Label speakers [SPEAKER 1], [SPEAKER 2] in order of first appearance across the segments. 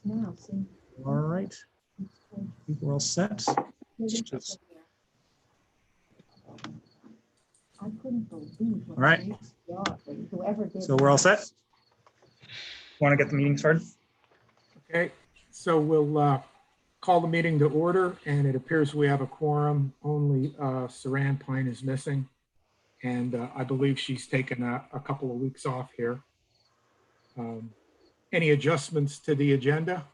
[SPEAKER 1] now, see.
[SPEAKER 2] All right. We're all set. Just-
[SPEAKER 1] I couldn't believe.
[SPEAKER 2] All right.
[SPEAKER 1] Whoever did.
[SPEAKER 2] So we're all set. Want to get the meeting started?
[SPEAKER 3] Okay, so we'll call the meeting to order, and it appears we have a quorum. Only Saran Pine is missing, and I believe she's taken a couple of weeks off here. Any adjustments to the agenda?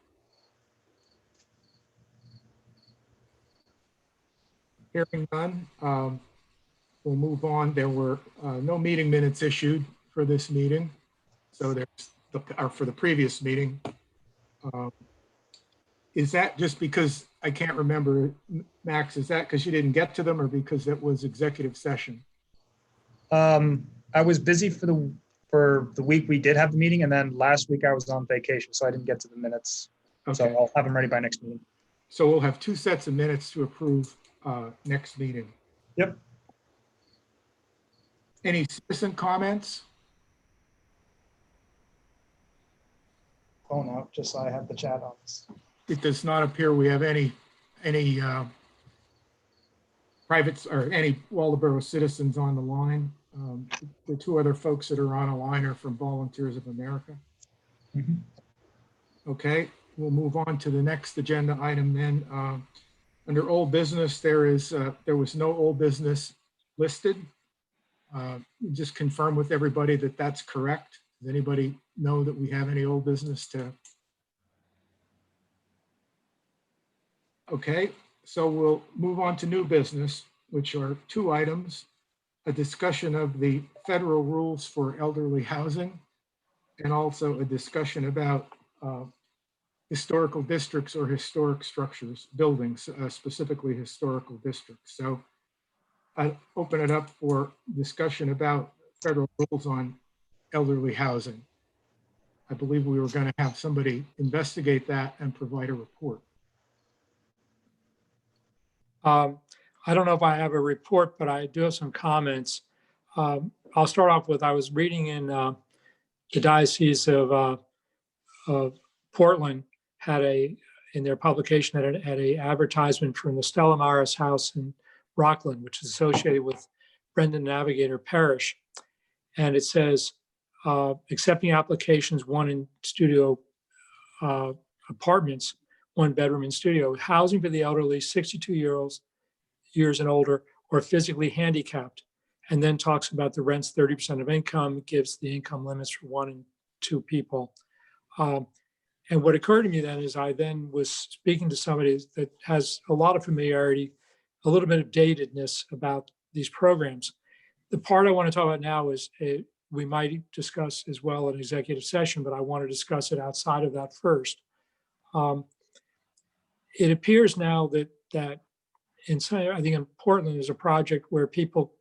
[SPEAKER 3] Hearing none, we'll move on. There were no meeting minutes issued for this meeting, so there's for the previous meeting. Is that just because I can't remember, Max, is that because you didn't get to them or because it was executive session?
[SPEAKER 2] I was busy for the week we did have the meeting, and then last week I was on vacation, so I didn't get to the minutes.
[SPEAKER 3] Okay.
[SPEAKER 2] So I'll have them ready by next meeting.
[SPEAKER 3] So we'll have 2 sets of minutes to approve next meeting.
[SPEAKER 2] Yep.
[SPEAKER 3] Any citizen comments?
[SPEAKER 2] Phone out, just so I have the chat on this.
[SPEAKER 3] It does not appear we have any privates or any Waldoboro citizens on the line. The 2 other folks that are on a line are from Volunteers of America.
[SPEAKER 2] Mhm.
[SPEAKER 3] Okay, we'll move on to the next agenda item then. Under old business, there was no old business listed. Just confirm with everybody that that's correct. Does anybody know that we have any old business to? Okay, so we'll move on to new business, which are 2 items: a discussion of the federal rules for elderly housing, and also a discussion about historical districts or historic structures, buildings, specifically historical districts. So I open it up for discussion about federal rules on elderly housing. I believe we were going to have somebody investigate that and provide a report.
[SPEAKER 4] I don't know if I have a report, but I do have some comments. I'll start off with, I was reading in the Diocese of Portland had in their publication had a advertisement from the Stella Maris House in Rockland, which is associated with Brendan Navigator Parish. And it says, accepting applications, 1 in studio apartments, 1 bedroom and studio, housing for the elderly, 62 years and older, or physically handicapped. And then talks about the rent's 30% of income, gives the income limits for 1 and 2 people. And what occurred to me then is I then was speaking to somebody that has a lot of familiarity, a little bit of datedness about these programs. The part I want to talk about now is we might discuss as well an executive session, but I want to discuss it outside of that first. It appears now that in some, I think in Portland, there's a project where people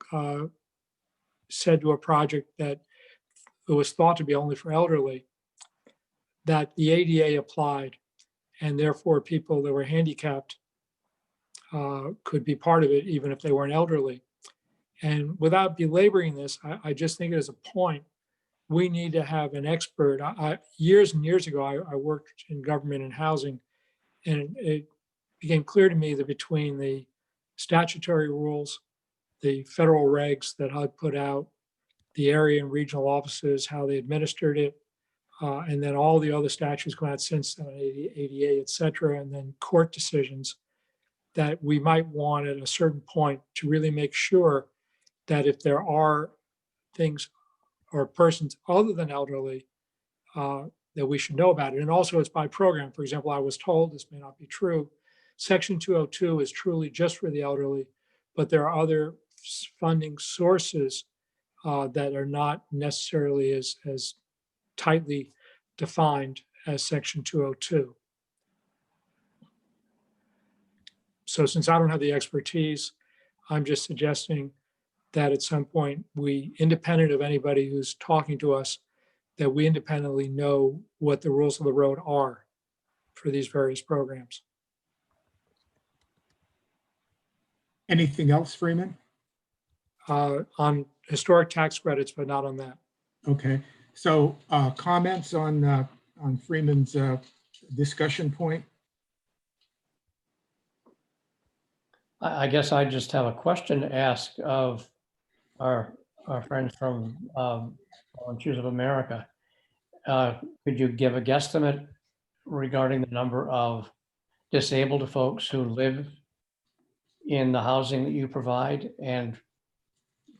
[SPEAKER 4] said to a project that it was thought to be only for elderly, that the ADA applied, and therefore people that were handicapped could be part of it, even if they weren't elderly. And without belaboring this, I just think as a point, we need to have an expert. Years and years ago, I worked in government and housing, and it became clear to me that between the statutory rules, the federal regs that HUD put out, the area and regional offices, how they administered it, and then all the other statutes come out since then, ADA, et cetera, and then court decisions, that we might want at a certain point to really make sure that if there are things or persons other than elderly, that we should know about it. And also it's by program. For example, I was told, this may not be true, Section 202 is truly just for the elderly, but there are other funding sources that are not necessarily as tightly defined as Section 202. So since I don't have the expertise, I'm just suggesting that at some point we, independent of anybody who's talking to us, that we independently know what the rules of the road are for these various programs.
[SPEAKER 3] Anything else, Freeman?
[SPEAKER 4] On historic tax credits, but not on that.
[SPEAKER 3] Okay, so comments on Freeman's discussion point?
[SPEAKER 5] I guess I just have a question to ask of our friends from Volunteers of America. Could you give a guesstimate regarding the number of disabled folks who live in the housing that you provide and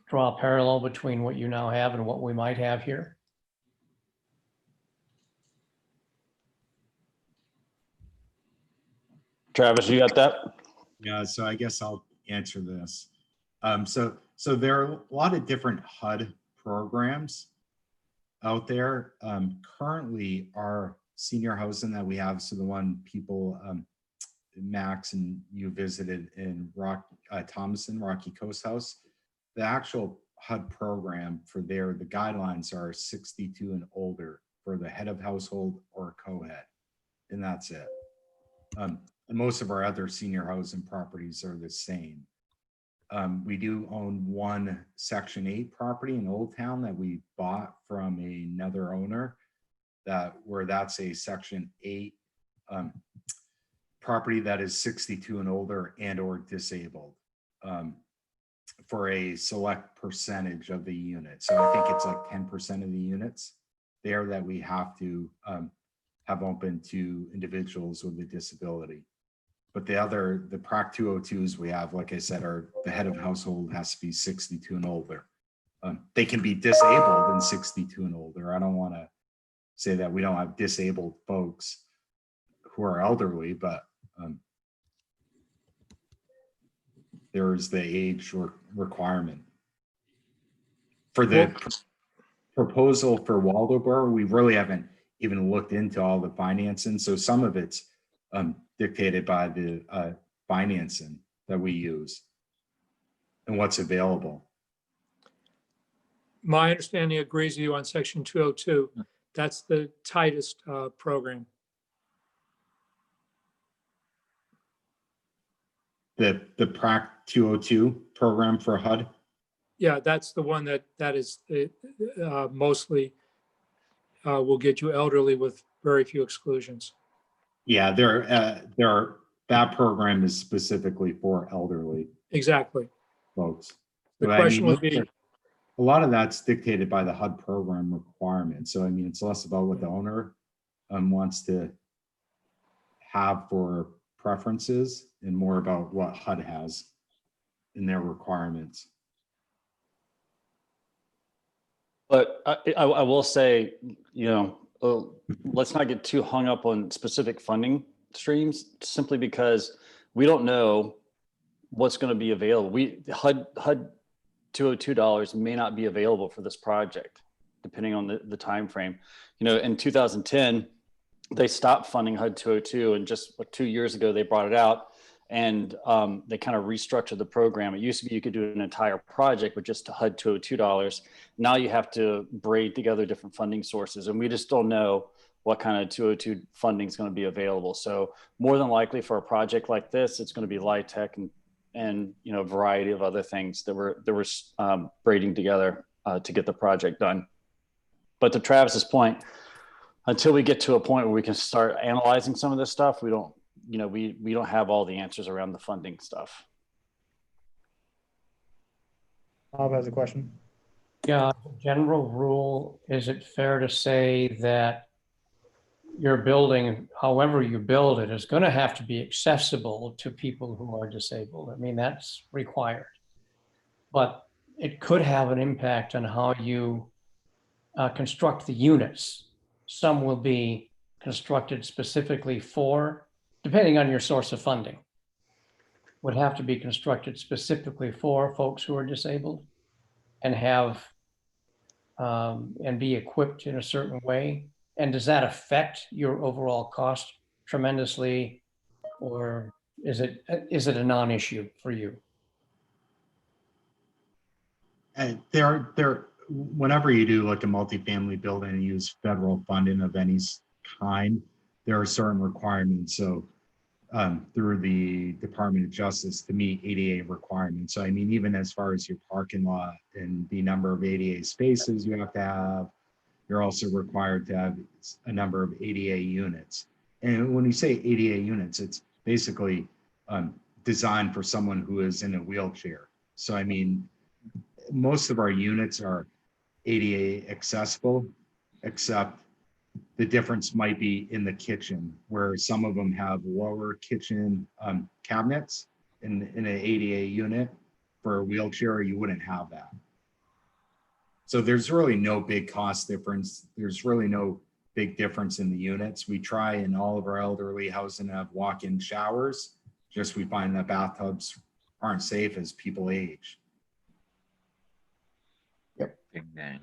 [SPEAKER 5] draw a parallel between what you now have and what we might have here?
[SPEAKER 6] Travis, you got that?
[SPEAKER 7] Yeah, so I guess I'll answer this. So there are a lot of different HUD programs out there. Currently, our senior housing that we have, so the one people, Max and you visited in Thomason, Rocky Coast House, the actual HUD program for there, the guidelines are 62 and older for the head of household or co-head, and that's it. And most of our other senior housing properties are the same. We do own one Section 8 property in Old Town that we bought from another owner where that's a Section 8 property that is 62 and older and or disabled for a select percentage of the unit. So I think it's like 10% of the units there that we have to have open to individuals with a disability. But the PRAC 202s we have, like I said, are the head of household has to be 62 and older. They can be disabled and 62 and older. I don't want to say that we don't have disabled folks who are elderly, but there is the age requirement. For the proposal for Waldoboro, we really haven't even looked into all the financing. So some of it's dictated by the financing that we use and what's available.
[SPEAKER 4] My understanding agrees with you on section 202. That's the tightest program.
[SPEAKER 7] The PRAC 202 program for HUD?
[SPEAKER 4] Yeah, that's the one that is mostly will get you elderly with very few exclusions.
[SPEAKER 7] Yeah, that program is specifically for elderly
[SPEAKER 4] Exactly.
[SPEAKER 7] folks.
[SPEAKER 4] The
[SPEAKER 7] But
[SPEAKER 4] question would be,
[SPEAKER 7] a lot of that's dictated by the HUD program requirements. So I mean, it's less about what the owner wants to have for preferences and more about what HUD has in their requirements.
[SPEAKER 6] But I will say, let's not get too hung up on specific funding streams, simply because we don't know what's going to be available. HUD $202 may not be available for this project, depending on the time frame. In 2010, they stopped funding HUD 202, and just 2 years ago they brought it out, and they kind of restructured the program. It used to be you could do an entire project with just HUD $202. Now you have to braid together different funding sources, and we just don't know what kind of 202 funding is going to be available. So more than likely for a project like this, it's going to be LIHTC and a variety of other things that we're braiding together to get the project done. But to Travis's point, until we get to a point where we can start analyzing some of this stuff, we don't have all the answers around the funding stuff.
[SPEAKER 2] Bob has a question.
[SPEAKER 5] Yeah, general rule, is it fair to say that your building, however you build it, is going to have to be accessible to people who are disabled? I mean, that's required. But it could have an impact on how you construct the units. Some will be constructed specifically for, depending on your source of funding, would have to be constructed specifically for folks who are disabled and have and be equipped in a certain way. And does that affect your overall cost tremendously, or is it a non-issue for you?
[SPEAKER 7] And whenever you do like a multifamily building and use federal funding of any kind, there are certain requirements. So through the Department of Justice to meet ADA requirements. So I mean, even as far as your parking lot and the number of ADA spaces you have to have, you're also required to have a number of ADA units. And when you say ADA units, it's basically designed for someone who is in a wheelchair. So I mean, most of our units are ADA accessible, except the difference might be in the kitchen, where some of them have lower kitchen cabinets in an ADA unit. For a wheelchair, you wouldn't have that. So there's really no big cost difference. There's really no big difference in the units. We try in all of our elderly housing to have walk-in showers. Just we find that bathtubs aren't safe as people age.
[SPEAKER 8] Big bang.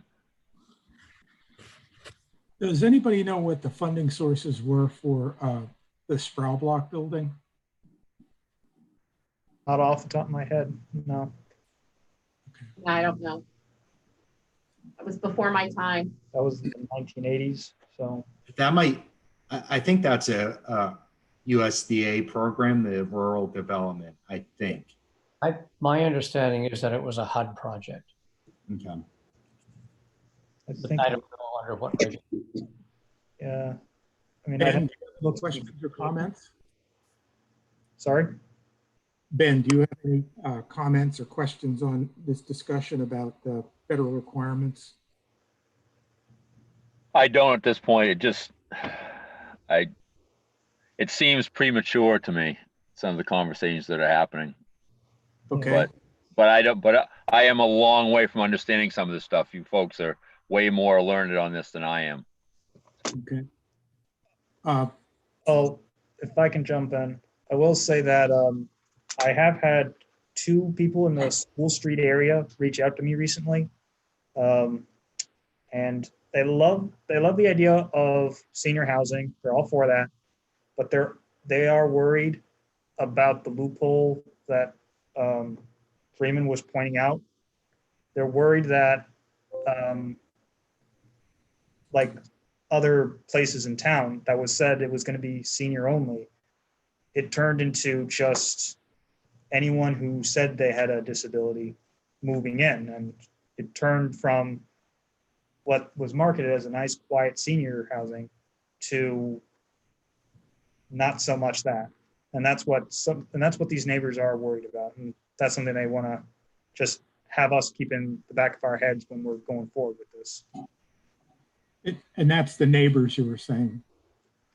[SPEAKER 3] Does anybody know what the funding sources were for the Sproul Block building?
[SPEAKER 2] Not off the top of my head, no.
[SPEAKER 9] I don't know. It was before my time.
[SPEAKER 2] That was in the 1980s, so.
[SPEAKER 7] That might, I think that's a USDA program, the rural development, I think.
[SPEAKER 5] My understanding is that it was a HUD project.
[SPEAKER 7] Okay.
[SPEAKER 2] I
[SPEAKER 5] But
[SPEAKER 2] think,
[SPEAKER 5] I don't know under what regime.
[SPEAKER 2] yeah. I mean,
[SPEAKER 3] Ben,
[SPEAKER 2] I
[SPEAKER 3] do
[SPEAKER 2] don't,
[SPEAKER 3] you have any questions or comments?
[SPEAKER 2] sorry?
[SPEAKER 3] Ben, do you have any comments or questions on this discussion about the federal requirements?
[SPEAKER 8] I don't at this point. It just, it seems premature to me, some of the conversations that are happening.
[SPEAKER 3] Okay.
[SPEAKER 8] But I am a long way from understanding some of this stuff. You folks are way more learned on this than I am.
[SPEAKER 3] Okay.
[SPEAKER 2] Oh, if I can jump in, I will say that I have had 2 people in the School Street area reach out to me recently. And they love the idea of senior housing. They're all for that, but they are worried about the loophole that Freeman was pointing out. They're worried that like other places in town that was said it was going to be senior only, it turned into just anyone who said they had a disability moving in. And it turned from what was marketed as a nice, quiet senior housing to not so much that. And that's what these neighbors are worried about. And that's something they want to just have us keep in the back of our heads when we're going forward with this.
[SPEAKER 3] And that's the neighbors you were saying?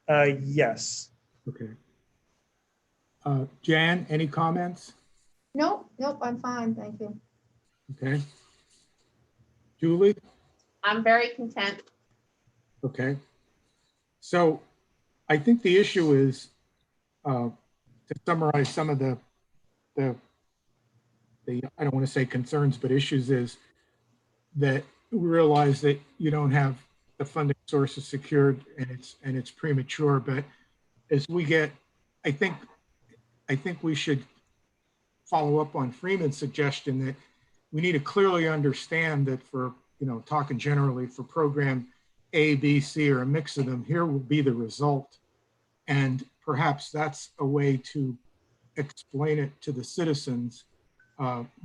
[SPEAKER 2] Yes.
[SPEAKER 3] Okay. Jan, any comments?
[SPEAKER 1] Nope, I'm fine, thank you.
[SPEAKER 3] Okay. Julie?
[SPEAKER 9] I'm very content.
[SPEAKER 3] Okay. So I think the issue is, to summarize some of the I don't want to say concerns, but issues, is that we realize that you don't have the funding sources secured and it's premature. But as we get, I think we should follow up on Freeman's suggestion that we need to clearly understand that for, talking generally, for program A, B, C, or a mix of them, here will be the result. And perhaps that's a way to explain it to the citizens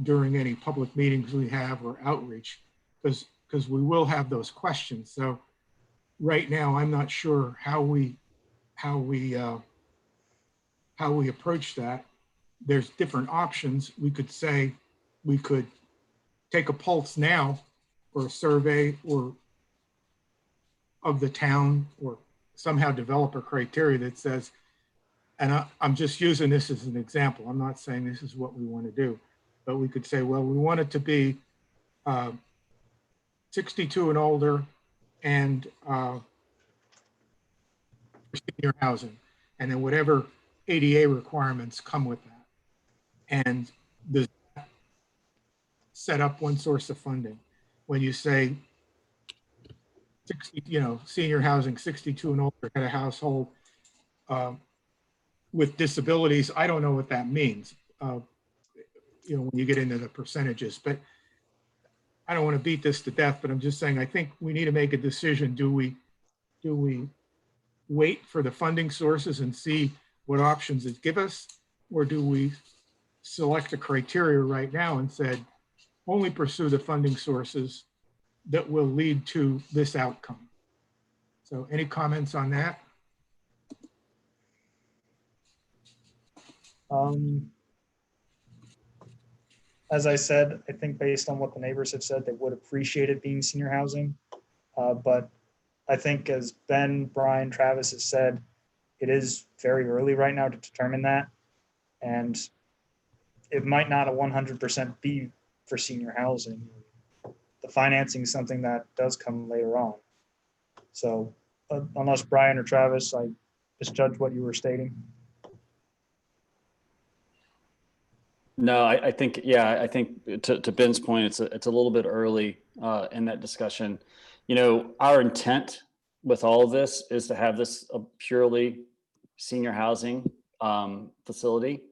[SPEAKER 3] during any public meetings we have or outreach, because we will have those questions. So right now, I'm not sure how we approach that. There's different options. We could say, we could take a pulse now, or a survey, or of the town, or somehow develop a criteria that says, and I'm just using this as an example, I'm not saying this is what we want to do, but we could say, well, we want it to be 62 and older, and senior housing, and then whatever ADA requirements come with that. And does that set up one source of funding? When you say 60, senior housing, 62 and older, had a household with disabilities, I don't know what that means, when you get into the percentages. But I don't want to beat this to death, but I'm just saying, I think we need to make a decision. Do we wait for the funding sources and see what options it give us? Or do we select a criteria right now and said, only pursue the funding sources that will lead to this outcome? So any comments on that?
[SPEAKER 2] As I said, I think based on what the neighbors have said, they would appreciate it being senior housing. But I think as Ben, Brian, Travis has said, it is very early right now to determine that. And it might not a 100% be for senior housing. The financing is something that does come later on. So unless Brian or Travis, I misjudged what you were stating.
[SPEAKER 6] No, I think, yeah, I think to Ben's point, it's a little bit early in that discussion. You know, our intent with all of this is to have this a purely senior housing facility.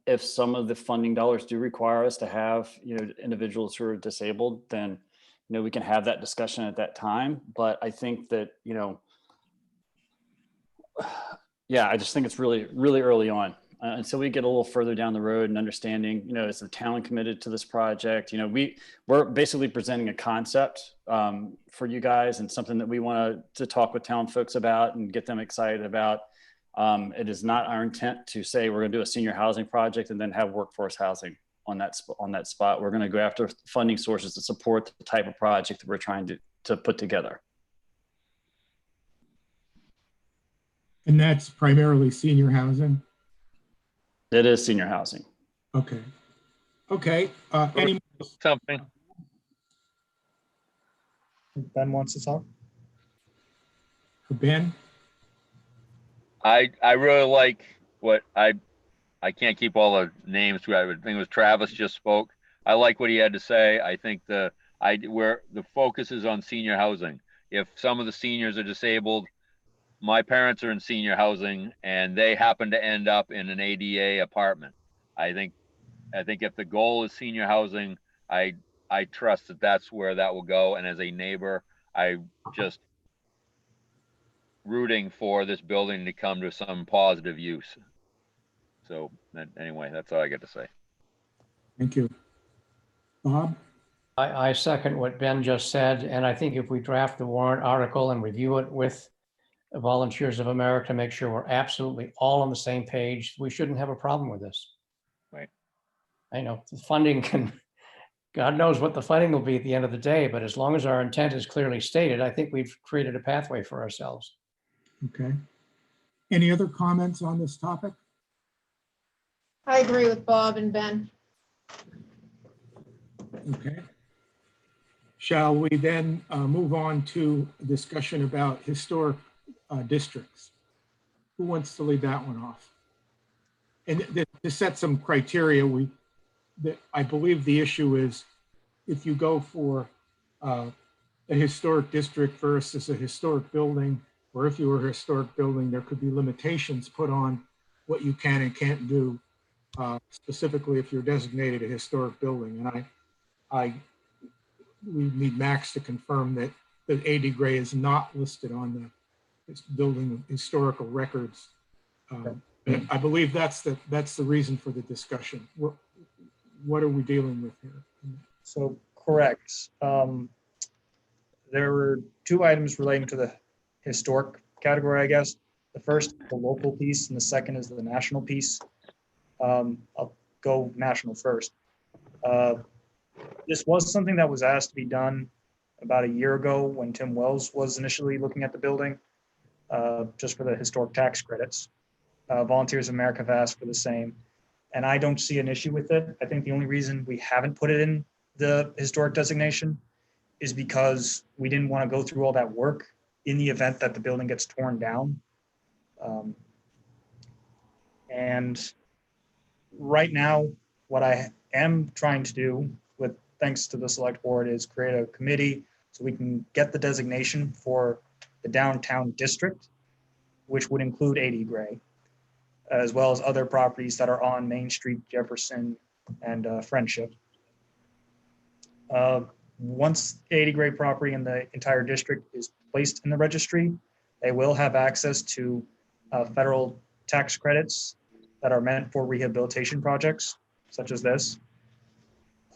[SPEAKER 6] If some of the funding dollars do require us to have, you know, individuals who are disabled, then, you know, we can have that discussion at that time. But I think that, you know, yeah, I just think it's really, really early on. Until we get a little further down the road and understanding, you know, is the town committed to this project? You know, we're basically presenting a concept for you guys and something that we want to talk with town folks about and get them excited about. It is not our intent to say we're going to do a senior housing project and then have workforce housing on that spot. We're going to go after funding sources to support the type of project that we're trying to put together.
[SPEAKER 3] And that's primarily senior housing?
[SPEAKER 6] It is senior housing.
[SPEAKER 3] Okay. Okay. Any
[SPEAKER 8] Something.
[SPEAKER 2] Ben wants to talk.
[SPEAKER 3] Ben?
[SPEAKER 8] I really like what I can't keep all the names. I would think it was Travis just spoke. I like what he had to say. I think where the focus is on senior housing. If some of the seniors are disabled, my parents are in senior housing and they happen to end up in an ADA apartment. I think if the goal is senior housing, I trust that that's where that will go. And as a neighbor, I just rooting for this building to come to some positive use. So anyway, that's all I get to say.
[SPEAKER 3] Thank you. Bob?
[SPEAKER 5] I second what Ben just said. And I think if we draft the warrant article and review it with Volunteers of America to make sure we're absolutely all on the same page, we shouldn't have a problem with this.
[SPEAKER 8] Right.
[SPEAKER 5] I know the funding God knows what the funding will be at the end of the day, but as long as our intent is clearly stated, I think we've created a pathway for ourselves.
[SPEAKER 3] Okay. Any other comments on this topic?
[SPEAKER 1] I agree with Bob and Ben.
[SPEAKER 3] Okay. Shall we then move on to a discussion about historic districts? Who wants to lead that one off? And to set some criteria, I believe the issue is if you go for a historic district versus a historic building, or if you were a historic building, there could be limitations put on what you can and can't do, specifically if you're designated a historic building. And we need Max to confirm that AD Gray is not listed on the building historical records. I believe that's the reason for the discussion. What are we dealing with here?
[SPEAKER 2] So correct. There were two items relating to the historic category, I guess. The first, the local piece, and the second is the national piece. I'll go national first. This was something that was asked to be done about a year ago when Tim Wells was initially looking at the building, just for the historic tax credits. Volunteers of America have asked for the same, and I don't see an issue with it. I think the only reason we haven't put it in the historic designation is because we didn't want to go through all that work in the event that the building gets torn down. And right now, what I am trying to do, with thanks to the select board, is create a committee so we can get the designation for the downtown district, which would include AD Gray, as well as other properties that are on Main Street, Jefferson, and Friendship. Once the AD Gray property in the entire district is placed in the registry, they will have access to federal tax credits that are meant for rehabilitation projects, such as this.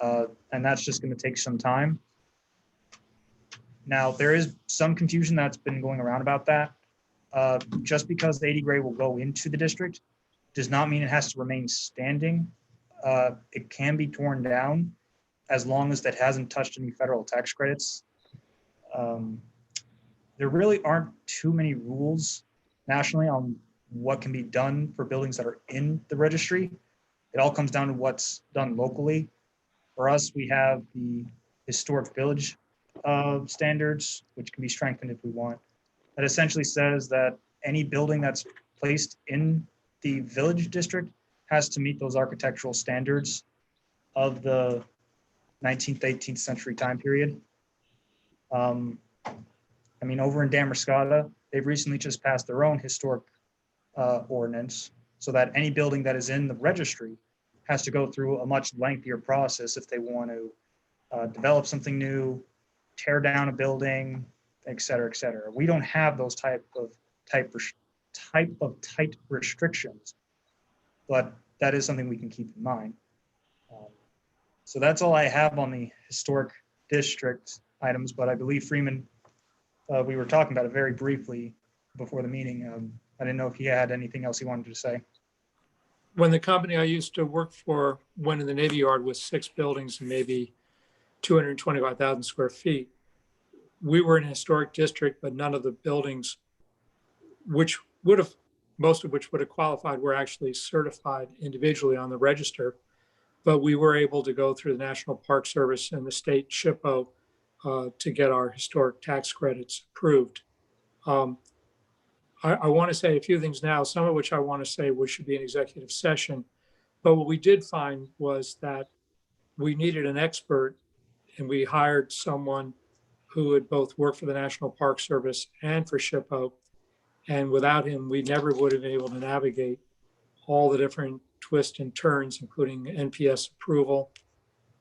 [SPEAKER 2] And that's just going to take some time. Now, there is some confusion that's been going around about that. Just because AD Gray will go into the district does not mean it has to remain standing. It can be torn down as long as that hasn't touched any federal tax credits. There really aren't too many rules nationally on what can be done for buildings that are in the registry. It all comes down to what's done locally. For us, we have the historic village standards, which can be strengthened if we want. That essentially says that any building that's placed in the village district has to meet those architectural standards of the 19th, 18th century time period. I mean, over in Damascata, they've recently just passed their own historic ordinance so that any building that is in the registry has to go through a much lengthier process if they want to develop something new, tear down a building, et cetera, et cetera. We don't have those type of tight restrictions, but that is something we can keep in mind. So that's all I have on the historic district items, but I believe Freeman, we were talking about it very briefly before the meeting. I didn't know if he had anything else he wanted to say.
[SPEAKER 4] When the company I used to work for went in the Navy Yard with 6 buildings and maybe 225,000 square feet, we were in a historic district, but none of the buildings, which would have, most of which would have qualified, were actually certified individually on the register. But we were able to go through the National Park Service and the state SHPO to get our historic tax credits approved. I want to say a few things now, some of which I want to say which should be an executive session. But what we did find was that we needed an expert, and we hired someone who had both worked for the National Park Service and for SHPO. And without him, we never would have been able to navigate all the different twists and turns, including NPS approval,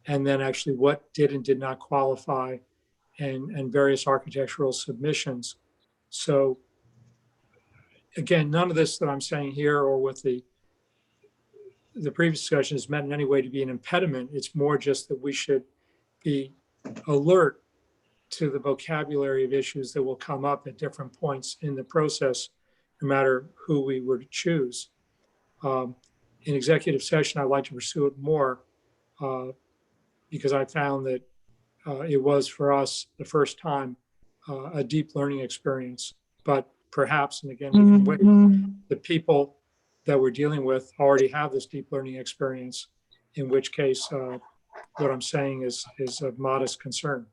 [SPEAKER 4] and then actually what did and did not qualify, and various architectural submissions. So again, none of this that I'm saying here or with the previous discussion is meant in any way to be an impediment. It's more just that we should be alert to the vocabulary of issues that will come up at different points in the process, no matter who we were to choose. In executive session, I'd like to pursue it more because I found that it was for us the first time a deep learning experience. But perhaps, and again, we can wait, the people that we're dealing with already have this deep learning experience, in which case what I'm saying is of modest concern.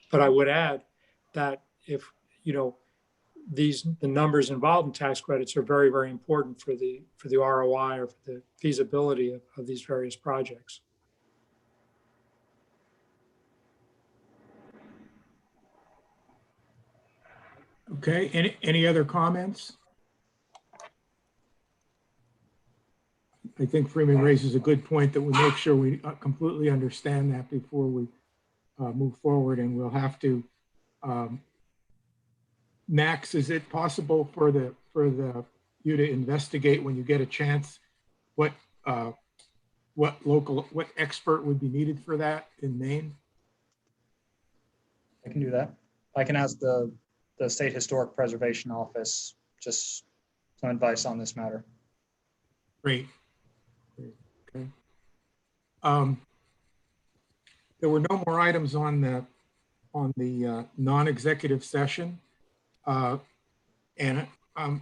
[SPEAKER 4] But I would add that if, the numbers involved in tax credits are very, very important for the ROI or for the feasibility of these various projects.
[SPEAKER 3] Okay, any other comments? I think Freeman raises a good point that we make sure we completely understand that before we move forward, and we'll have to, Max, is it possible for you to investigate when you get a chance what expert would be needed for that in Maine?
[SPEAKER 2] I can do that. I can ask the State Historic Preservation Office just some advice on this matter.
[SPEAKER 3] Great. Okay. There were no more items on the non-executive session, and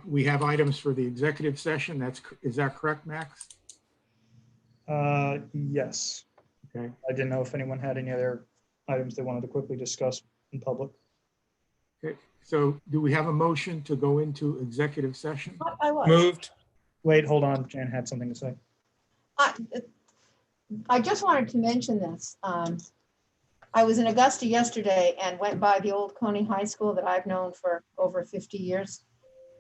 [SPEAKER 3] we have items for the executive session. Is that correct, Max?
[SPEAKER 2] Yes.
[SPEAKER 3] Okay.
[SPEAKER 2] I didn't know if anyone had any other items they wanted to quickly discuss in public.
[SPEAKER 3] Okay. So do we have a motion to go into executive session?
[SPEAKER 1] I was.
[SPEAKER 4] Moved.
[SPEAKER 2] Wait, hold on. Jan had something to say.
[SPEAKER 1] I just wanted to mention this. I was in Augusta yesterday and went by the old Coney High School that I've known for over 50 years.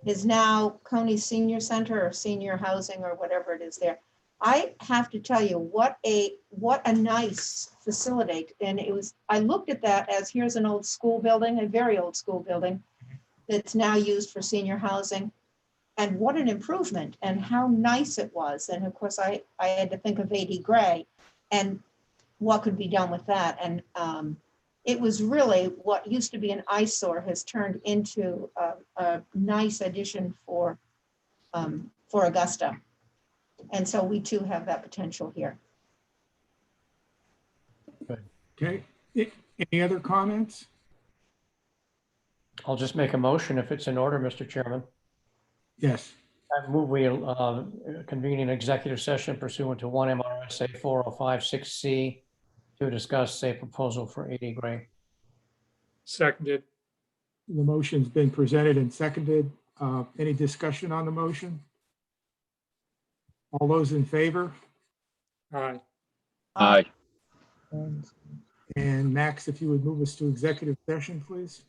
[SPEAKER 1] Is now Coney Senior Center or Senior Housing or whatever it is there. I have to tell you what a nice facility. And I looked at that as here's an old school building, a very old school building that's now used for senior housing. And what an improvement and how nice it was. And of course, I had to think of AD Gray and what could be done with that. And it was really what used to be an eyesore has turned into a nice addition for Augusta. And so we too have that potential here.
[SPEAKER 3] Okay, any other comments?
[SPEAKER 5] I'll just make a motion if it's in order, Mr. Chairman.
[SPEAKER 3] Yes,
[SPEAKER 5] I move we convene an executive session pursuant to 1 MRSA 4056C to discuss a proposal for AD Gray.
[SPEAKER 4] Seconded.
[SPEAKER 3] the motion's been presented and seconded. Any discussion on the motion? All those in favor?
[SPEAKER 4] Aye.
[SPEAKER 8] Aye.
[SPEAKER 3] And Max, if you would move us to executive session, please.